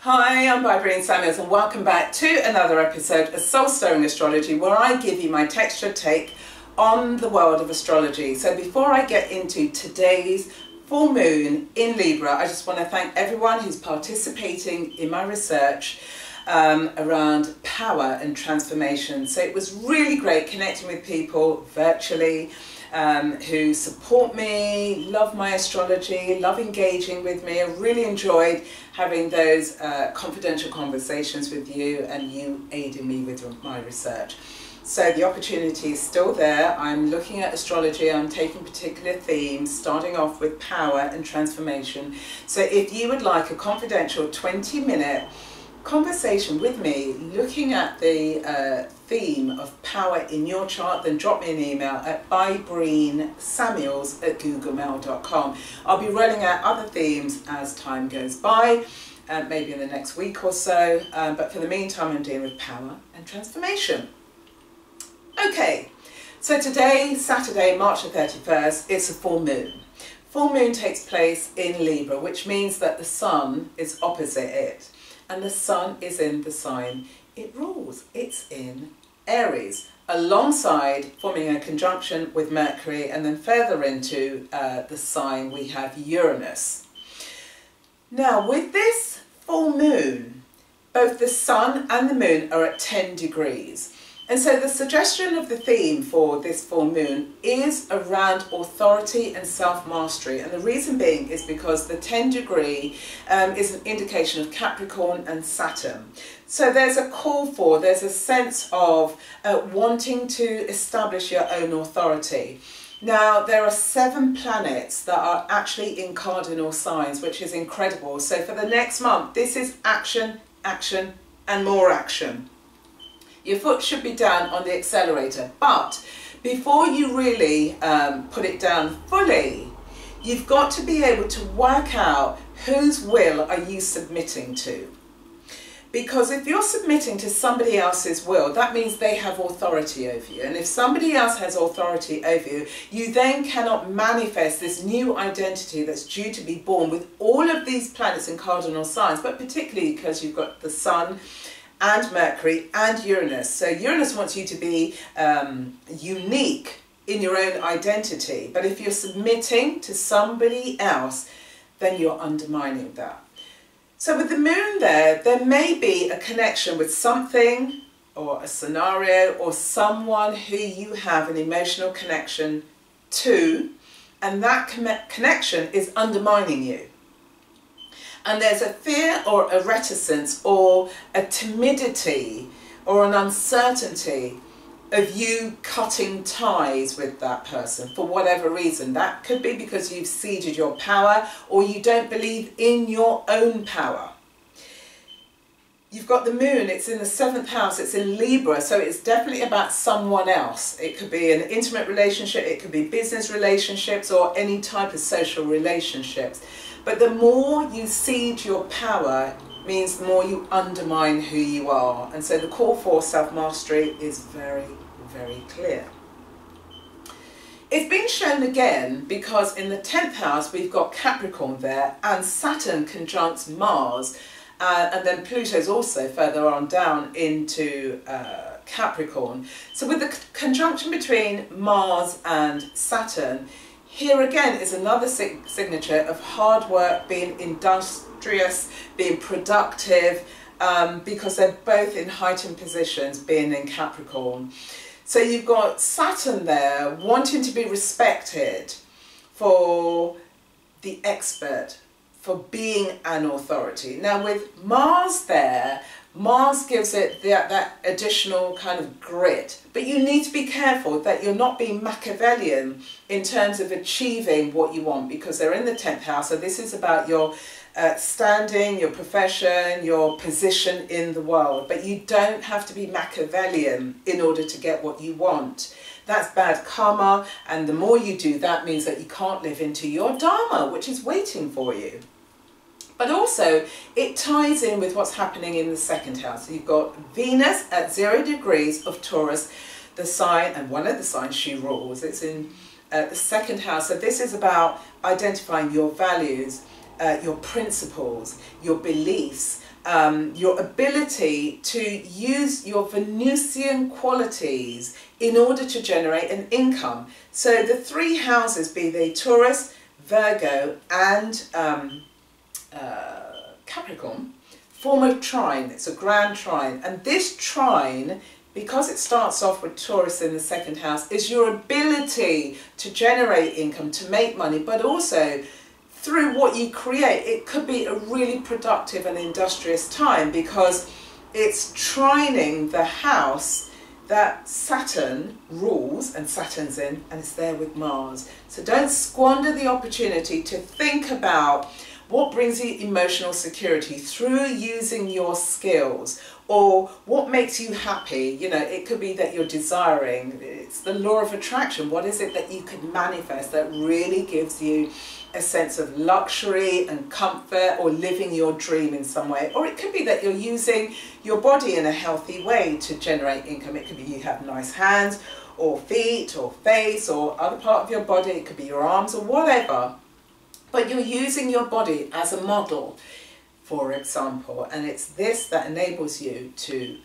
Hi, I'm Byron Katie and welcome back to another episode of Soul Stirring Astrology, where I give you my textured take on the world of astrology. So before I get into today's full moon in Libra, I just want to thank everyone who's participating in my research around power and transformation. So it was really great connecting with people virtually who support me, love my astrology, love engaging with me. I really enjoyed having those confidential conversations with you and you aiding me with my research. So the opportunity is still there. I'm looking at astrology, I'm taking particular themes, starting off with power and transformation. So if you would like a confidential 20-minute conversation with me looking at the theme of power in your chart, then drop me an email at bybreensamuels@googlemail.com. I'll be rolling out other themes as time goes by, maybe in the next week or so, but for the meantime I'm dealing with power and transformation. Okay, so today, Saturday, March the 31st, it's a full moon. Full moon takes place in Libra, which means that the sun is opposite it. And the sun is in the sign it rules. It's in Aries, alongside forming a conjunction with Mercury, and then further into the sign we have Uranus. Now with this full moon, both the sun and the moon are at 10 degrees. And so the suggestion of the theme for this full moon is around authority and self-mastery. And the reason being is because the 10 degree is an indication of Capricorn and Saturn. So there's a call for, there's a sense of wanting to establish your own authority. Now, there are 7 planets that are actually in cardinal signs, which is incredible. So for the next month, this is action, action, and more action. Your foot should be down on the accelerator, but before you really put it down fully, you've got to be able to work out whose will are you submitting to. Because if you're submitting to somebody else's will, that means they have authority over you. And if somebody else has authority over you, you then cannot manifest this new identity that's due to be born with all of these planets in cardinal signs, but particularly because you've got the sun and Mercury and Uranus. So Uranus wants you to be unique in your own identity. But if you're submitting to somebody else, then you're undermining that. So with the moon there may be a connection with something or a scenario or someone who you have an emotional connection to, and that connection is undermining you. And there's a fear or a reticence or a timidity or an uncertainty of you cutting ties with that person for whatever reason. That could be because you've ceded your power or you don't believe in your own power. You've got the moon, it's in the 7th house, it's in Libra, so it's definitely about someone else. It could be an intimate relationship, it could be business relationships or any type of social relationships. But the more you cede your power means the more you undermine who you are. And so the call for self-mastery is very, very clear. It's been shown again because in the 10th house we've got Capricorn there and Saturn conjuncts Mars. And then Pluto's also further on down into Capricorn. So with the conjunction between Mars and Saturn, here again is another signature of hard work, being industrious, being productive, because they're both in heightened positions, being in Capricorn. So you've got Saturn there wanting to be respected for the expert, for being an authority. Now with Mars there, Mars gives it that additional kind of grit, but you need to be careful that you're not being Machiavellian in terms of achieving what you want, because they're in the 10th house, so this is about your standing, your profession, your position in the world, but you don't have to be Machiavellian in order to get what you want. That's bad karma, and the more you do that means that you can't live into your dharma, which is waiting for you. But also, it ties in with what's happening in the 2nd house. So you've got Venus at 0 degrees of Taurus, the sign, and one of the signs she rules. It's in the 2nd house. So this is about identifying your values, your principles, your beliefs, your ability to use your Venusian qualities in order to generate an income. So the three houses, be they Taurus, Virgo and Capricorn, form a trine. It's a grand trine, and this trine, because it starts off with Taurus in the second house, is your ability to generate income, to make money, but also through what you create. It could be a really productive and industrious time because it's trining the house that Saturn rules, and Saturn's in, and it's there with Mars. So don't squander the opportunity to think about what brings you emotional security through using your skills, or what makes you happy. You know, it could be that you're desiring, it's the law of attraction. What is it that you could manifest that really gives you a sense of luxury and comfort, or living your dream in some way? Or it could be that you're using your body in a healthy way to generate income. It could be you have nice hands or feet or face or other part of your body. It could be your arms or whatever. But you're using your body as a model, for example, and it's this that enables you to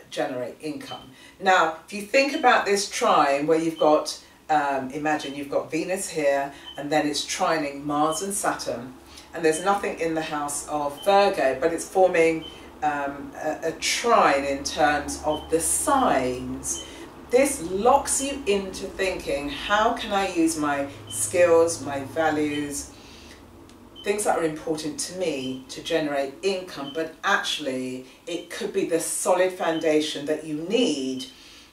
generate income. Now, if you think about this trine where you've got, imagine you've got Venus here, and then it's trining Mars and Saturn, and there's nothing in the house of Virgo, but it's forming a trine in terms of the signs. This locks you into thinking, how can I use my skills, my values, things that are important to me to generate income? But actually it could be the solid foundation that you need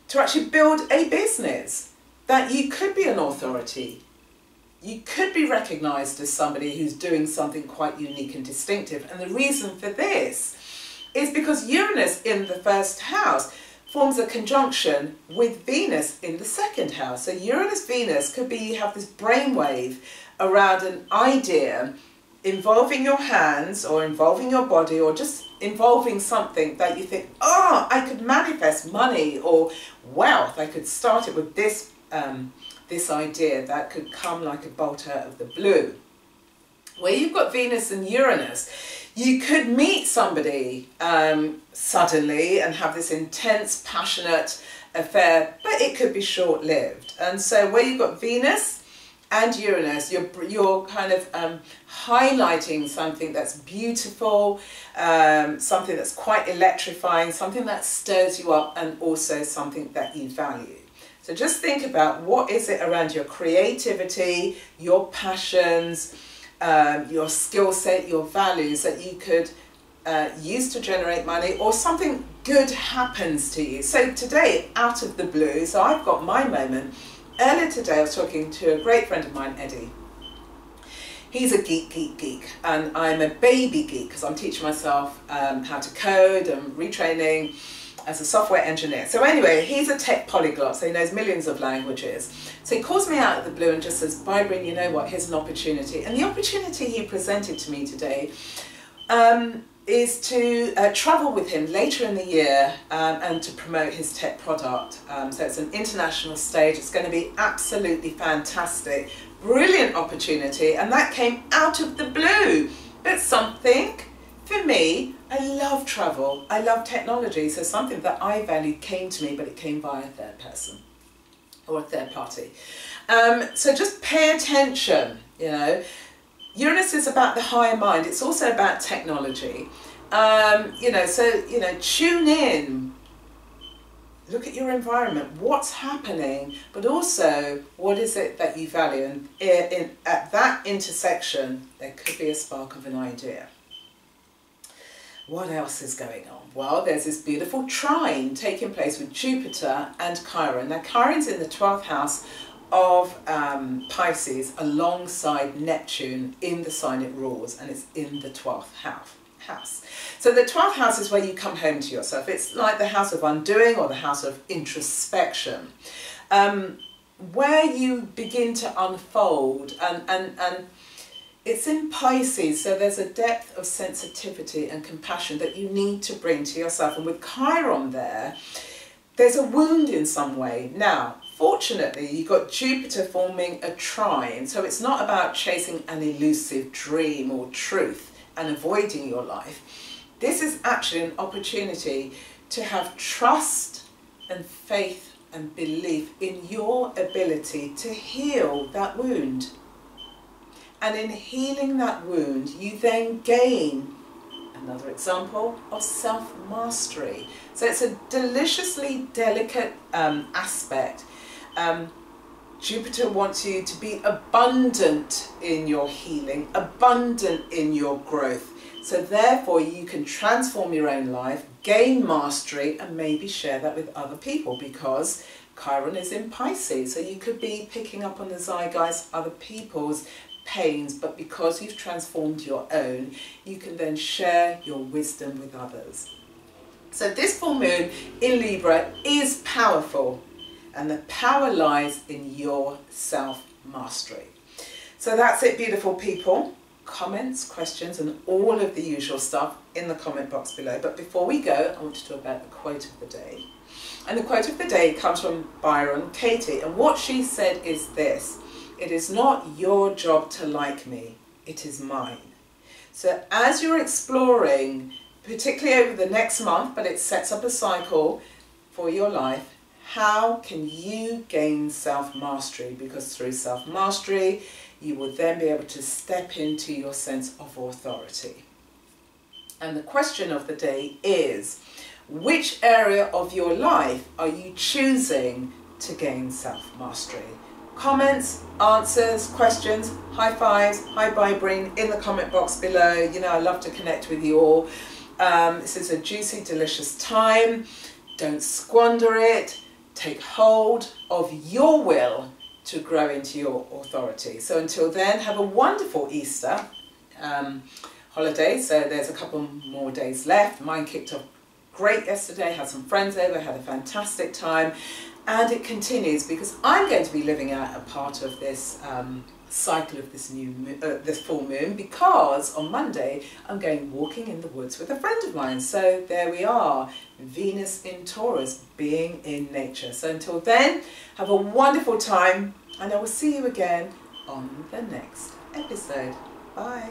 to actually build a business, that you could be an authority. You could be recognized as somebody who's doing something quite unique and distinctive. And the reason for this is because Uranus in the first house forms a conjunction with Venus in the second house. So Uranus-Venus could be you have this brainwave around an idea involving your hands or involving your body, or just involving something that you think, oh, I could manifest money or wealth. I could start it with this, this idea that could come like a bolt out of the blue. Where you've got Venus and Uranus, you could meet somebody suddenly and have this intense, passionate affair, but it could be short-lived. And so where you've got Venus and Uranus, you're kind of highlighting something that's beautiful, something that's quite electrifying, something that stirs you up, and also something that you value. So just think about, what is it around your creativity, your passions, your skill set, your values that you could use to generate money, or something good happens to you. So today, out of the blue, so I've got my moment. Earlier today I was talking to a great friend of mine, Eddie. He's a geek, and I'm a baby geek because I'm teaching myself how to code and retraining as a software engineer. So anyway, he's a tech polyglot, so he knows millions of languages. So he calls me out of the blue and just says, Byron, you know what, here's an opportunity. And the opportunity he presented to me today is to travel with him later in the year and to promote his tech product. So it's an international stage. It's going to be absolutely fantastic. Brilliant opportunity, and that came out of the blue. But something, for me, I love travel, I love technology, so something that I value came to me, but it came via a third person or a third party. So just pay attention, you know. Uranus is about the higher mind. It's also about technology. You know, so, you know, tune in. Look at your environment. What's happening? But also, what is it that you value? And at that intersection, there could be a spark of an idea. What else is going on? Well, there's this beautiful trine taking place with Jupiter and Chiron. Now, Chiron's in the 12th house of Pisces alongside Neptune in the sign it rules, and it's in the 12th house. So the 12th house is where you come home to yourself. It's like the house of undoing or the house of introspection, where you begin to unfold, and it's in Pisces, so there's a depth of sensitivity and compassion that you need to bring to yourself. And with Chiron there's a wound in some way. Now, fortunately, you've got Jupiter forming a trine, so it's not about chasing an elusive dream or truth and avoiding your life. This is actually an opportunity to have trust and faith and belief in your ability to heal that wound. And in healing that wound, you then gain another example of self-mastery. So it's a deliciously delicate aspect. Jupiter wants you to be abundant in your healing, abundant in your growth. So therefore you can transform your own life, gain mastery, and maybe share that with other people, because Chiron is in Pisces. So you could be picking up on the zeitgeist, other people's pains, but because you've transformed your own, you can then share your wisdom with others. So this full moon in Libra is powerful, and the power lies in your self-mastery. So that's it, beautiful people. Comments, questions, and all of the usual stuff in the comment box below. But before we go, I want to talk about the quote of the day. And the quote of the day comes from Byron Katie, and what she said is this: "It is not your job to like me, it is mine." So as you're exploring, particularly over the next month, but it sets up a cycle for your life, how can you gain self-mastery? Because through self-mastery, you will then be able to step into your sense of authority. And the question of the day is, which area of your life are you choosing to gain self-mastery? Comments, answers, questions, high fives, high vibrating in the comment box below. You know, I love to connect with you all. This is a juicy, delicious time. Don't squander it. Take hold of your will to grow into your authority. So until then, have a wonderful Easter holiday. So there's a couple more days left. Mine kicked off great yesterday, had some friends over, had a fantastic time, and it continues because I'm going to be living out a part of this cycle of this this full moon, because on Monday I'm going walking in the woods with a friend of mine. So there we are, Venus in Taurus, being in nature. So until then, have a wonderful time, and I will see you again on the next episode. Bye.